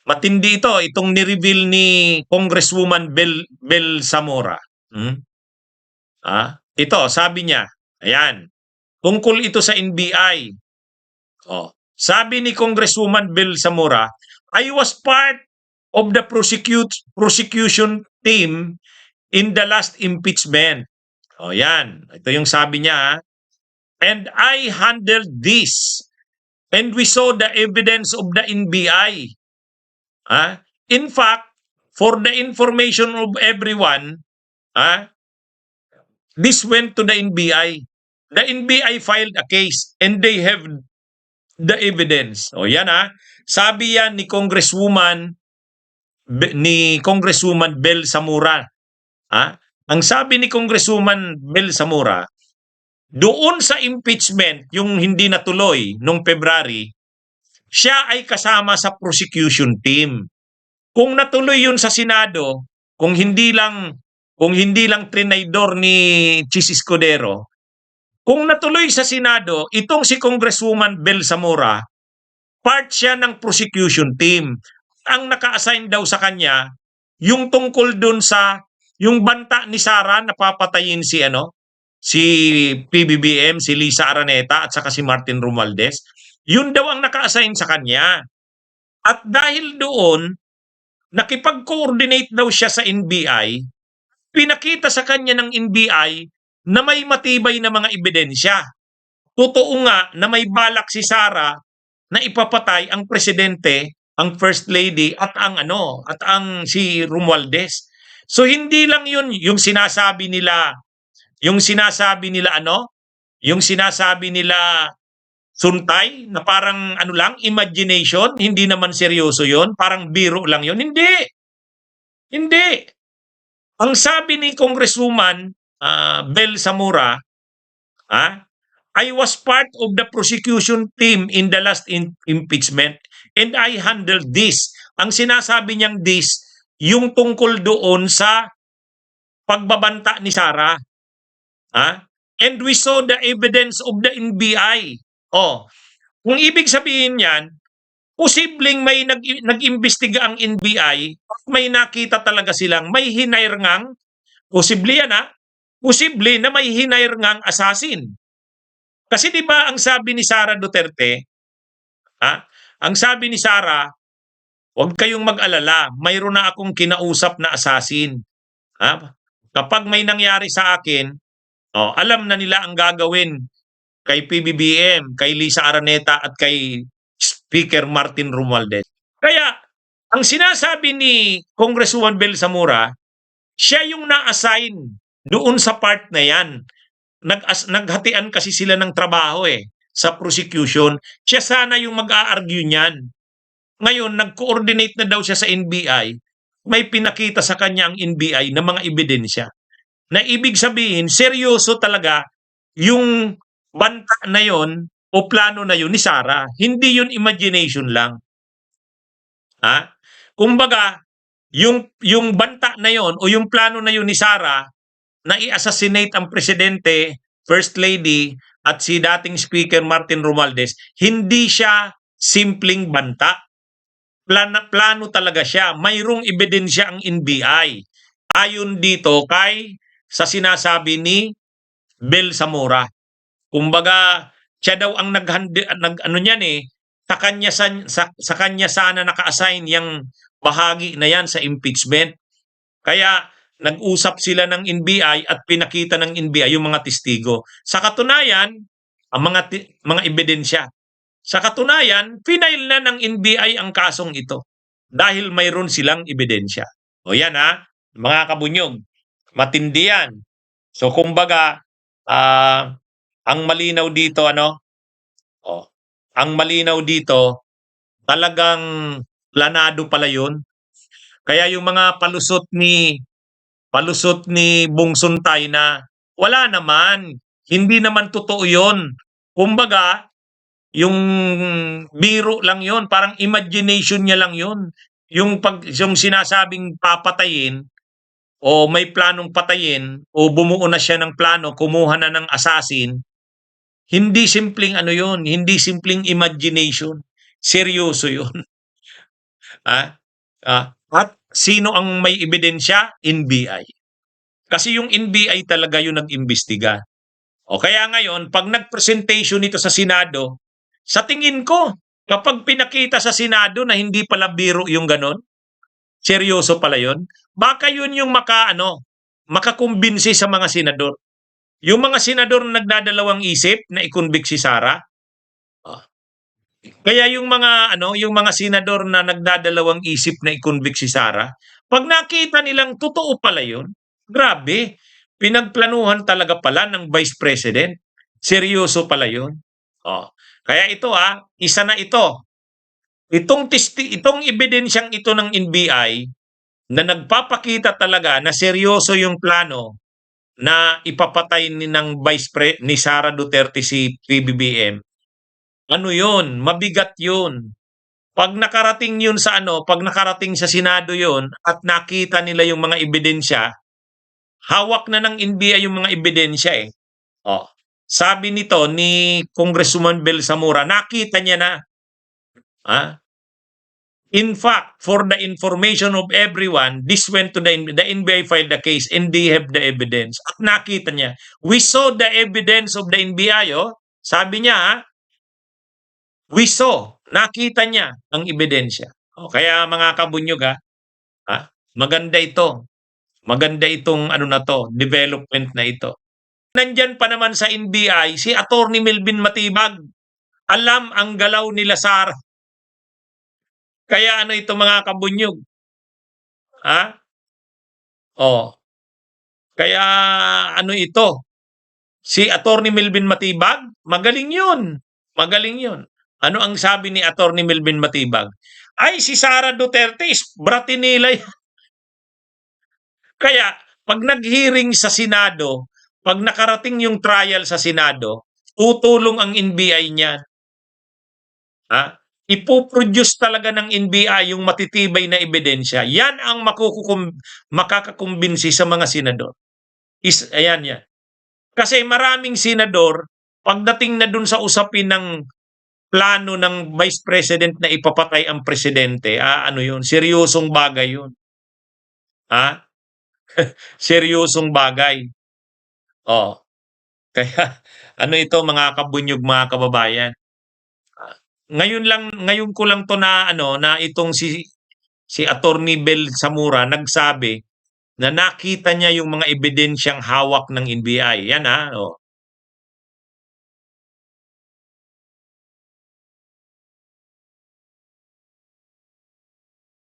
Matindi ito, itong ni-reveal ni Congresswoman Bel Zamora. Ito, sabi niya, ayan, tungkol ito sa NBI. Sabi ni Congresswoman Bel Zamora, I was part of the prosecution team in the last impeachment. Yan. Ito yung sabi niya. And I handled this. And we saw the evidence of the NBI. In fact, for the information of everyone, this went to the NBI. The NBI filed a case and they have the evidence. Yan sabi yan ni Congresswoman Bel Zamora. Ang sabi ni Congresswoman Bel Zamora, doon sa impeachment, yung hindi natuloy nung February, siya ay kasama sa prosecution team. Kung natuloy yun sa Senado, kung hindi lang trinaydor ni Chis Escudero, kung natuloy sa Senado, itong si Congresswoman Bel Zamora, part siya ng prosecution team. Ang naka-assign daw sa kanya, yung tungkol dun sa, yung banta ni Sara na papatayin si PBBM, si Lisa Araneta at saka si Martin Romualdez, yun daw ang naka-assign sa kanya. At dahil doon, nakipag-coordinate daw siya sa NBI, pinakita sa kanya ng NBI na may matibay na mga ebidensya. Totoo nga na may balak si Sara na ipapatay ang presidente, ang first lady at ang si Romualdez. So hindi lang yun yung sinasabi nila Suntay na parang imagination, hindi naman seryoso yun, parang biro lang yun. Hindi. Ang sabi ni Congresswoman Bel Zamora, I was part of the prosecution team in the last impeachment and I handled this. Ang sinasabi niyang this, yung tungkol doon sa pagbabanta ni Sara. And we saw the evidence of the NBI. Kung ibig sabihin niyan, posibleng may nag-imbestiga ang NBI at may nakita talaga silang may hinire ngang, posible yan posible na may hinire ngang assassin. Kasi di ba ang sabi ni Sara Duterte, ang sabi ni Sara, huwag kayong mag-alala, mayroon na akong kinausap na assassin. Kapag may nangyari sa akin, alam na nila ang gagawin kay PBBM, kay Lisa Araneta at kay Speaker Martin Romualdez. Kaya, ang sinasabi ni Congresswoman Bel Zamora, siya yung na-assign doon sa part na yan. Naghatian kasi sila ng trabaho sa prosecution. Siya sana yung mag-a-argue niyan. Ngayon, nag-coordinate na daw siya sa NBI. May pinakita sa kanya ang NBI na mga ebidensya. Na ibig sabihin, seryoso talaga yung banta na yon o plano na yon ni Sara. Hindi yun imagination lang. Kumbaga, yung banta na yon o yung plano na yon ni Sara na i-assassinate ang presidente, first lady at si dating speaker Martin Romualdez, hindi siya simpleng banta. Plano talaga siya. Mayroong ebidensya ang NBI. Ayon dito sa sinasabi ni Bel Zamora. Kumbaga, siya daw ang sa kanya sana naka-assign yung bahagi na yan sa impeachment. Kaya nag-usap sila ng NBI at pinakita ng NBI yung mga testigo. Sa katunayan, ang mga ebidensya. Sa katunayan, final na ng NBI ang kasong ito dahil mayroon silang ebidensya. Yan mga kabunyog, matindi yan. So kumbaga, ang malinaw dito ang malinaw dito, talagang planado pala yun. Kaya yung mga palusot ni Bong Suntay na wala naman, hindi naman totoo yun. Kumbaga, yung biro lang yun, parang imagination niya lang yun. Yung sinasabing papatayin o may planong patayin o bumuo na siya ng plano, kumuha na ng assassin, hindi simpleng yun, hindi simpleng imagination. Seryoso yun. Ah, at sino ang may ebidensya? NBI. Kasi yung NBI talaga yung nag-imbestiga. O kaya ngayon, pag nag-presentation ito sa Senado, sa tingin ko, kapag pinakita sa Senado na hindi pala biro yung ganon, seryoso pala yun, baka yun yung makakumbinsi sa mga senador. Yung mga senador na nagdadalawang isip na i-convict si Sara, ah, kaya yung mga senador na nagdadalawang isip na i-convict si Sara, pag nakita nilang totoo pala yun, grabe, pinagplanuhan talaga pala ng Vice President. Seryoso pala yun. Oh. Kaya ito isa na ito. Itong ebidensyang ito ng NBI na nagpapakita talaga na seryoso yung plano na ipapatay ni Sara Duterte si PBBM. Ano yun? Mabigat yun. Pag nakarating sa Senado yun at nakita nila yung mga ebidensya, hawak na ng NBI yung mga ebidensya eh. Oh. Sabi nito ni Congresswoman Bel Zamora, nakita niya na. In fact, for the information of everyone, this went to the NBI filed the case and they have the evidence. At nakita niya, we saw the evidence of the NBI. Sabi niya, we saw, nakita niya ang ebidensya. Kaya mga kabunyog, maganda ito. Maganda itong development na ito. Nandyan pa naman sa NBI si Attorney Melvin Matibag. Alam ang galaw nila Sara. Kaya ito mga kabunyog? Kaya ito? Si Attorney Melvin Matibag, magaling yun. Magaling yun. Ano ang sabi ni Attorney Melvin Matibag? Ay, si Sara Duterte is bratinila yan. Kaya, pag nag-hearing sa Senado, pag nakarating yung trial sa Senado, tutulong ang NBI niyan. Ipoproduce talaga ng NBI yung matitibay na ebidensya. Yan ang makakakumbinsi sa mga senador. Ayan yan. Kasi maraming senador, pagdating na dun sa usapin ng plano ng Vice President na ipapatay ang presidente, yun? Seryosong bagay yun. Seryosong bagay. Kaya, ito mga kabunyog, mga kababayan. Ngayon ko lang to na itong si Attorney Bel Zamora nagsabi na nakita niya yung mga ebidensyang hawak ng NBI. Yan